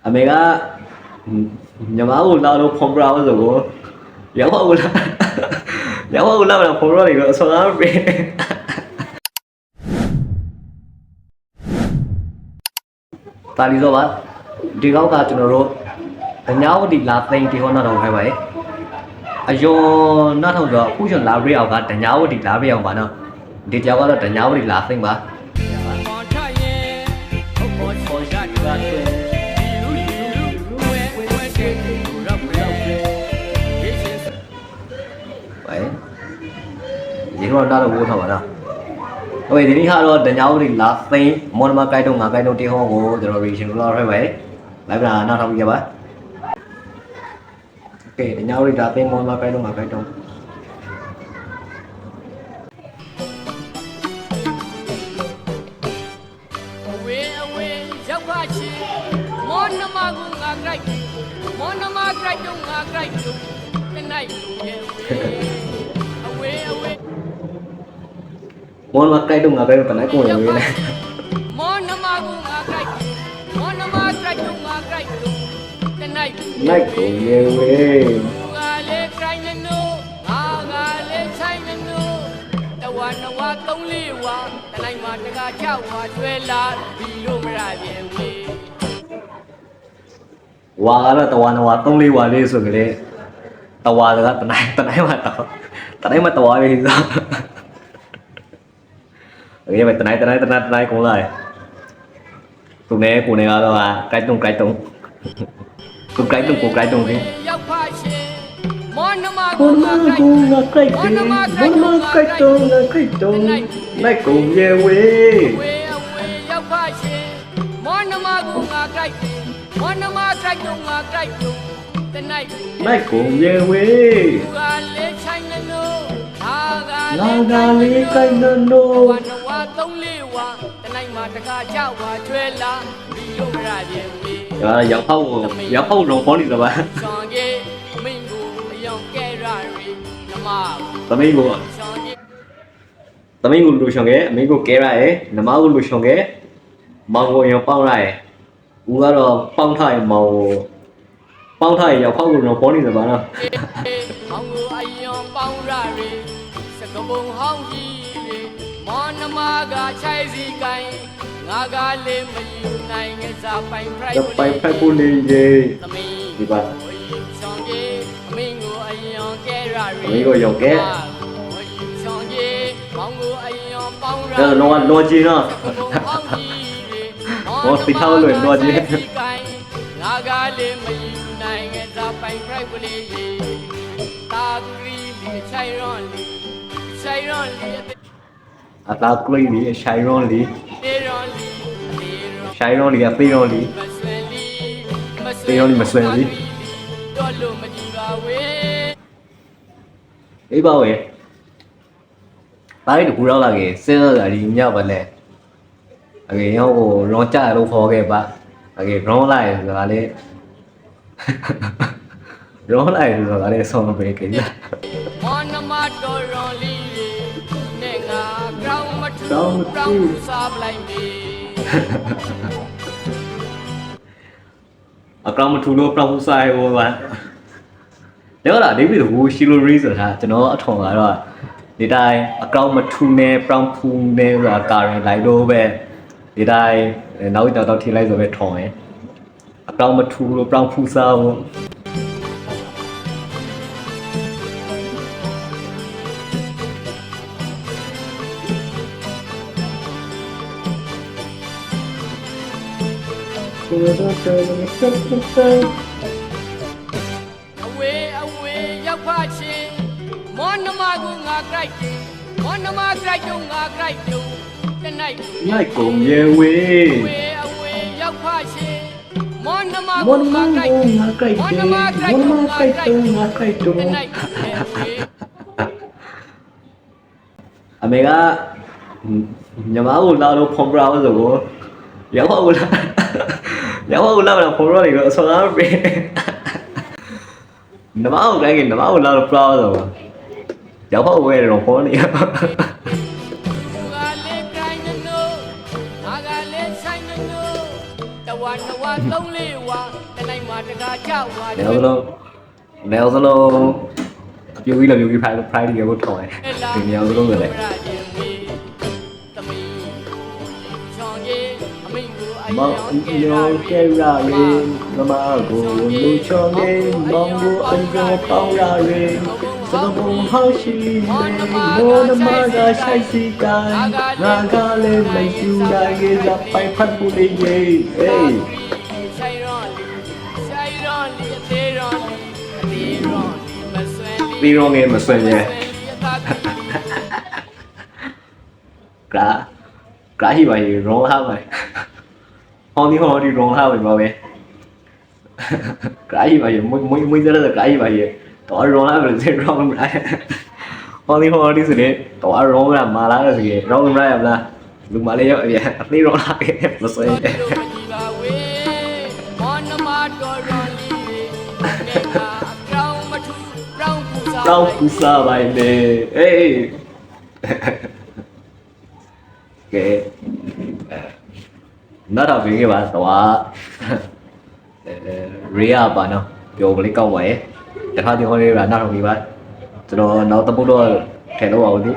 အမေကညီမကိုလာလို့ဖုန်းပြအောင်ဆိုကိုရောက်ပါဦးလားရောက်ပါဦးလားဖုန်းရနေတော့ဆောင်းရပြီတာလီတော့ပါဒီကောက်ကကျွန်တော်တို့ဒညာဝတီလာသိန်းဒီဟောနာတော့ခိုင်းပါရဲ့အယွန်နားထောင်တော့အခုကျွန်လာရေးအောင်ကဒညာဝတီလာရေးအောင်ပါနော်ဒီကြောက်ကတော့ဒညာဝတီလာသိန်းပါဒီတော့နားတော့ဝိုးထားပါလားโอเคဒီနေ့ကတော့ဒညာဝတီလာသိန်းမော်နမကိုက်တော့ငါကိုက်တော့တေဟောကိုကျွန်တော် reaction လုပ်ရမယ်လိုက်ပါနားထောင်ကြပါโอเคဒညာဝတီလာသိန်းမော်နမကိုက်တော့ငါကိုက်တော့ရောက်ပါချင်မော်နမကိုငါကြိုက်မော်နမကြိုက်တော့ငါကြိုက်လို့တနိုင်ရဲ့အဝေးမော်နမကိုက်တော့ငါကိုက်တော့တနိုင်ကိုရဝေးလေမော်နမကိုငါကြိုက်မော်နမကြိုက်တော့ငါကြိုက်လို့တနိုင်နိုင်ကိုရဝေးငါလေခိုင်းနေလို့ငါလေဆိုင်နေလို့တဝါနဝါသုံးလေးဝါတနိုင်မှာတကားချဝါကျွဲလာဘီလို့မရပြေဝေးဝါကတော့တဝါနဝါ3 4ဝါလေးဆိုကြလေတဝါကတနိုင်မှာတဝါလေးဆိုโอเคပဲတနိုင်ကုန်လာတယ်သူနဲ့ကိုနေကတော့ကြိုက်တုံသူကြိုက်တုံကြီးရောက်ပါရှင်မော်နမကိုငါကြိုက်တယ်မော်နမကြိုက်တုံလိုက်ကုန်ရဲ့ဝေးရောက်ပါရှင်မော်နမကိုငါကြိုက်တယ်မော်နမကြိုက်တော့ငါကြိုက်လို့တနိုင်လိုက်ကုန်ရဲ့ဝေးငါလေးဆိုင်နေလို့ငါလေးကိုင်းနိုးဝါနဝါသုံးလေးဝါတနိုင်မှာတကားချဝါကျွဲလာဘီလို့မရပြေဝေးရောက်ဖောက်လုံးပေါ်နေတော့ပါဆောင်ကြီးမင်းကိုအယောင်ကဲရရီနမသမီးကိုလူဆောင်ခဲ့အမင်းကိုကဲရတယ်နမကိုလူဆောင်ခဲ့မောင်ကိုရောပေါင်းရတယ်ဦးကတော့ပေါင်းထားရင်မောင်ကိုပေါင်းထားရင်ရောက်ဖောက်လုံးပေါ်နေတော့ပါနော်မောင်ကိုအယောင်ပေါင်းရရီစကပုံဟောင်းကြီးရီမောင်နမကချိုင်စီကိုင်းငါကလေးမယူနိုင်ငစားပိုင်ဖိုက်ဖို့လေးရေဒီပါဆောင်ကြီးအမင်းကိုအယောင်ကဲရရီအမင်းကိုရောက်ကဲဆောင်ကြီးမောင်ကိုအယောင်ပေါင်းရလောကြီးနော်ဘောစီထားလို့လောကြီးငါကလေးမယူနိုင်ငစားပိုင်ဖိုက်လေးရေတာဂရီလီချိုင်ရွန်လီအတာကလေးလေးရှိုင်ရွန်လီအသေးရွန်လီမဆွဲလီတော်လို့မကြည့်ပါဝေးအေးပါဝေးတိုင်းတကူတော့လာကေစဉ်းစားကြဒီမြောက်ပါလေအကေရောကိုရောကြလို့ခေါ်ခဲ့ပါအကေရောလိုက်ဆိုတာလေရောလိုက်ဆိုတာလေဆောင်းမပေးကိစ္စမော်နမတော်ရွန်လီနဲ့ငါကြောင်းမထူတောင်းစားပလိုက်မေအကောင်မထူလို့ပြောင်းဆိုင်ဟိုပါဒါကဒေးဗစ်ဟိုရှီလိုရီဆိုတာကျွန်တော်အထောင်ကတော့ဒီတိုင်းအကောင်မထူနဲ့ပြောင်းဖူးနဲ့ဆိုတာကာရင်လိုက်လို့ပဲဒီတိုင်းနောက်တော့ထိလိုက်ဆိုပဲထောင်ရင်အကောင်မထူလို့ပြောင်းဖူးစားဟိုအဝေးရောက်ပါချင်းမော်နမကိုငါကြိုက်တယ်မော်နမကြိုက်တော့ငါကြိုက်လို့တနိုင်လိုက်ကုန်ရဲ့ဝေးအဝေးရောက်ပါချင်းမော်နမကိုငါကြိုက်တယ်မော်နမကြိုက်တော့ငါကြိုက်လို့တနိုင်အမေကညီမကိုလာလို့ဖုန်းပြအောင်ဆိုကိုရောက်ပါဦးလားဖုန်းရနေတော့ဆောင်းရပြီနမကိုတိုင်းကနမကိုလာလို့ပြအောင်ဆိုရောက်ပါဦးရဲ့တော့ဖုန်းနေ သုံးလေးဝါတနိုင်မှာတကားကြောက်ဝါ နေစလုံးအပြူကြီးလည်းပြူကြီးဖိုင်ဒီကဘုထောင်းတယ်ဒီနေရာစလုံးလည်း သမီးချောင်းကြီးအမိန်ကိုအ မောင်ယောကဲရရေမမကိုလူချောင်းနေမောင်ကိုအကြောပေါင်းရရေစကပုံဟောရှိမေမိုးနမကဆိုင်စီကန်ငါကလည်းမယူနိုင်ရဲ့ဇပိုင်ဖတ်ဘူးလေဟေး ဆိုင်ရောလီဆိုင်ရောလီအသေးရောလီအသေးရောလီမဆွဲလီ ပြီးတော့ငယ်မဆွဲရဲ့กราฮิบายร้องห้าไปห้องนี้ร้องห้าไปมาเว้ยกราฮิบายมึงจะได้กราฮิบายต่อร้องห้าไปเสร็จร้องไม่ได้ห้องนี้สุดเลยต่อร้องแบบมาแล้วสิร้องไม่ได้แบบนะลุงมาเลยเยอะเนี่ยนี่ร้องห้าเนี่ยมาสวย မောနမတော်ရောလီနဲ့ကကြောင်မထူကြောင်ပူစာ เรากูซาไปเลยเอ้ยကဲနောက်တော့ပြင်ခဲ့ပါတော့ရေရပါနော်ပြောကလေးကောက်ပါရဲ့တခါတည်းဟောလေးကနောက်တော့ပြီးပါကျွန်တော်နောက်တစ်ပုတ်တော့ထည့်လို့ပါဦးဒီ